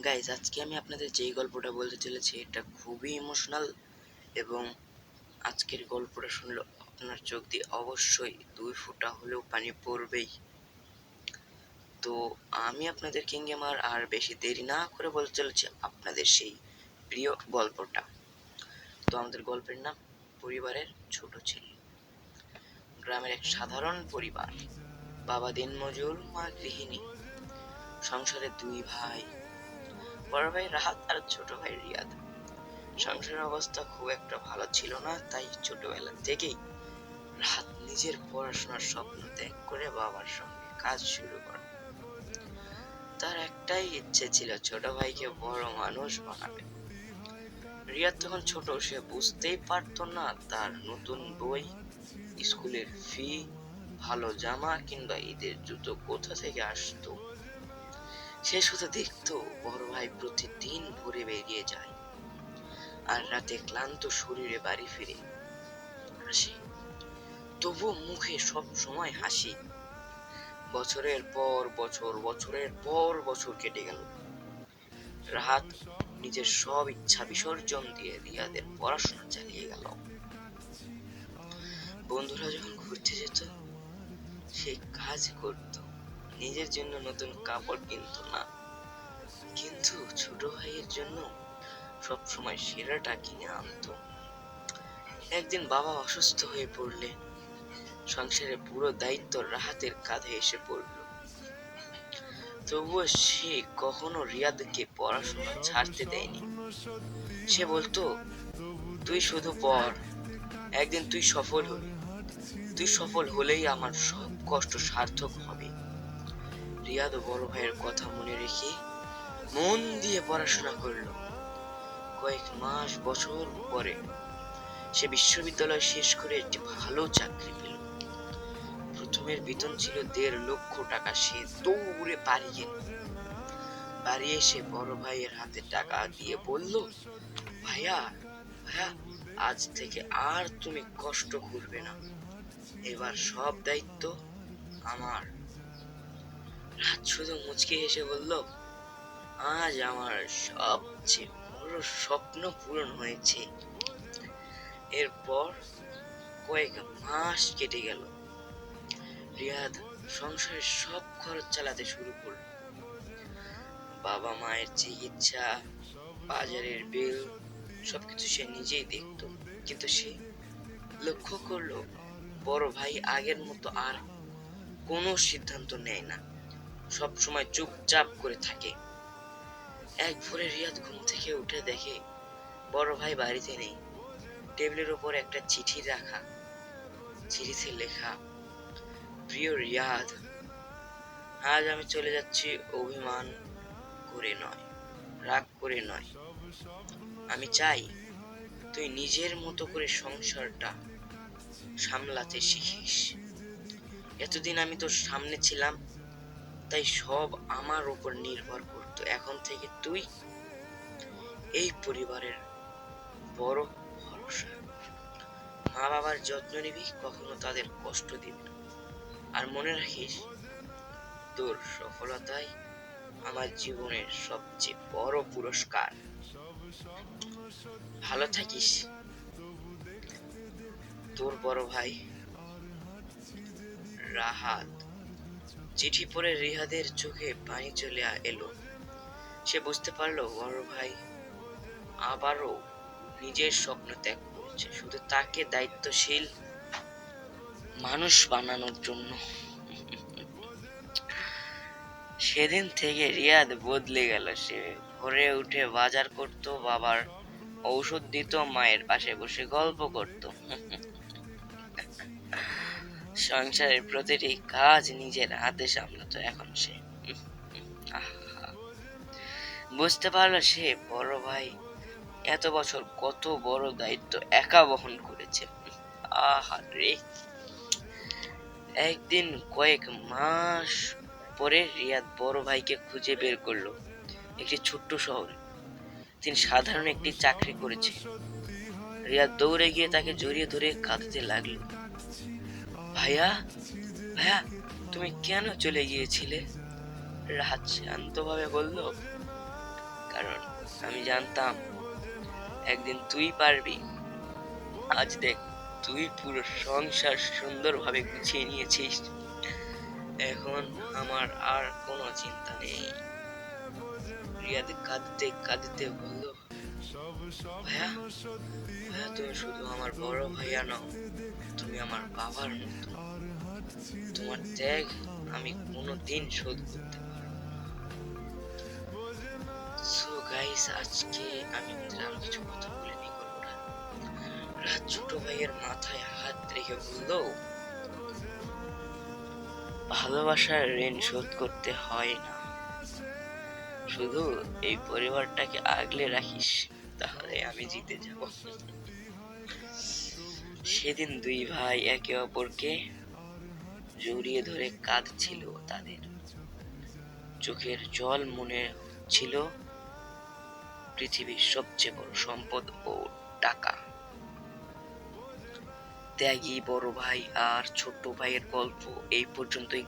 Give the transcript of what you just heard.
Guys, আজকে আমি আপনাদের যেই গল্পটা বলতে চলেছি এটা খুবই ইমোশনাল এবং আজকের গল্পটা শুনলে আপনার চোখ দিয়ে অবশ্যই 2 ফোঁটা হলেও পানি পড়বেই। তো আমি আপনাদের কিংগেমার আর বেশি দেরি না করে বলতে চলেছি আপনাদের সেই প্রিয় গল্পটা। তো আমাদের গল্পের নাম পরিবারের ছোট ছেলে। গ্রামের এক সাধারণ পরিবার, বাবা দিনমজুর, মা গৃহিণী। সংসারে 2 ভাই, বড় ভাই রাহাত আর ছোট ভাই রিয়াদ। সংসারের অবস্থা খুব একটা ভালো ছিল না, তাই ছোটবেলা থেকেই রাহাত নিজের পড়াশোনার স্বপ্ন ত্যাগ করে বাবার সঙ্গে কাজ শুরু করে। তার একটাই ইচ্ছে ছিল ছোট ভাইকে বড় মানুষ বানাবে। রিয়াদ তখন ছোট, সে বুঝতেই পারতো না তার নতুন বই, স্কুলের ফি, ভালো জামা কিংবা ঈদের জুতো কোথা থেকে আসতো। সে শুধু দেখতো বড় ভাই প্রতিদিন ভোরে বেরিয়ে যায় আর রাতে ক্লান্ত শরীরে বাড়ি ফিরে আসে, তবুও মুখে সব সময় হাসি। বছরের পর বছর কেটে গেল। রাহাত নিজের সব ইচ্ছা বিসর্জন দিয়ে রিয়াদের পড়াশোনা চালিয়ে গেল। বন্ধুরা যখন ঘুরতে যেত, সে কাজ করত, নিজের জন্য নতুন কাপড় কিনত না, কিন্তু ছোট ভাইয়ের জন্য সব সময় সেরাটা কিনে আনতো। একদিন বাবা অসুস্থ হয়ে পড়লে সংসারের পুরো দায়িত্ব রাহাতের কাঁধে এসে পড়ল। তবুও সে কখনো রিয়াদকে পড়াশোনা ছাড়তে দেয়নি। সে বলতো, তুই শুধু পড়, একদিন তুই সফল হলেই আমার সব কষ্ট সার্থক হবে। রিয়াদ বড় ভাইয়ের কথা মনে রেখে মন দিয়ে পড়াশোনা করলো। কয়েক মাস বছর পরে সে বিশ্ববিদ্যালয় শেষ করে একটি ভালো চাকরি পেল। প্রথমের বেতন ছিল 1.5 লক্ষ টাকা। সে দৌড়ে বাড়ি এসে বড় ভাইয়ের হাতে টাকা দিয়ে বলল, ভাইয়া ভাইয়া আজ থেকে আর তুমি কষ্ট করবে না, এবার সব দায়িত্ব আমার। রাত শুধু মুচকি হেসে বলল, আজ আমার সবচেয়ে বড় স্বপ্ন পূরণ হয়েছে। এরপর কয়েক মাস কেটে গেল। রিয়াদ সংসারের সব খরচ চালাতে শুরু করল। বাবা মায়ের চিকিৎসা, বাজারের বিল, সবকিছু সে নিজেই দেখত। কিন্তু সে লক্ষ্য করলো বড় ভাই আগের মতো আর কোনো সিদ্ধান্ত নেয় না, সব সময় চুপচাপ করে থাকে। এক ভোরে রিয়াদ ঘুম থেকে উঠে দেখে বড় ভাই বাড়িতে নেই। টেবিলের উপর একটা চিঠি রাখা, চিঠিতে লেখা, প্রিয় রিয়াদ, আজ আমি চলে যাচ্ছি অভিমান করে নয়, রাগ করে নয়। আমি চাই তুই নিজের মতো করে সংসারটা সামলাতে শিখিস। এতদিন আমি তোর সামনে ছিলাম, তাই সব আমার উপর নির্ভর করতো। এখন থেকে তুই এই পরিবারের বড় ভরসা। মা বাবার যত্ন নিবি, কখনো তাদের কষ্ট দিবি না। আর মনে রাখিস, তোর সফলতাই আমার জীবনের সবচেয়ে বড় পুরস্কার। ভালো থাকিস, তোর বড় ভাই রাহাত। চিঠি পড়ে রিহাদের চোখে পানি চলে এলো। সে বুঝতে পারলো বড় ভাই আবারও নিজের স্বপ্ন ত্যাগ করেছে, শুধু তাকে দায়িত্বশীল মানুষ বানানোর জন্য। সেদিন থেকে রিয়াদ বদলে গেল। সে ভোরে উঠে বাজার করত, বাবার ঔষধ দিত, মায়ের পাশে বসে গল্প করত। সংসারের প্রতিটি কাজ নিজের হাতে সামলাতো। এখন সে বুঝতে পারলো সে বড় ভাই এত বছর কত বড় দায়িত্ব একা বহন করেছে। আহারে! একদিন কয়েক মাস পরে রিয়াদ বড় ভাইকে খুঁজে বের করলো একটি ছোট্ট শহরে। তিনি সাধারণ একটি চাকরি করেছে। রিয়াদ দৌড়ে গিয়ে তাকে জড়িয়ে ধরে কাঁদতে লাগলো। ভাইয়া ভাইয়া তুমি কেন চলে গিয়েছিলে? রাহাত শান্তভাবে বলল, কারণ আমি জানতাম একদিন তুই পারবি। আজ দেখ, তুই পুরো সংসার সুন্দরভাবে গুছিয়ে নিয়েছিস। এখন আমার আর কোনো চিন্তা নেই। রিয়াদ কাঁদতে কাঁদতে বলল, ভাইয়া, ভাইয়া তুমি শুধু আমার বড় ভাইয়া নও, তুমি আমার বাবার মতো। তোমার ত্যাগ আমি কোনোদিন শোধ করতে পারবো না। সো গাইস, আজকে আমি আপনাদের আরো কিছু কথা বলে নিই গল্পটা। রাত ছোট ভাইয়ের মাথায় হাত রেখে বলল, ভালোবাসার ঋণ শোধ করতে হয় না, শুধু এই পরিবারটাকে আগলে রাখিস, তাহলে আমি জিতে যাব। সেদিন দুই ভাই একে অপরকে জড়িয়ে ধরে কাঁদছিল। তাদের চোখের জল মনে ছিল পৃথিবীর সবচেয়ে বড় সম্পদ ও টাকা। ত্যাগী বড় ভাই আর ছোট ভাইয়ের গল্প এই পর্যন্তই।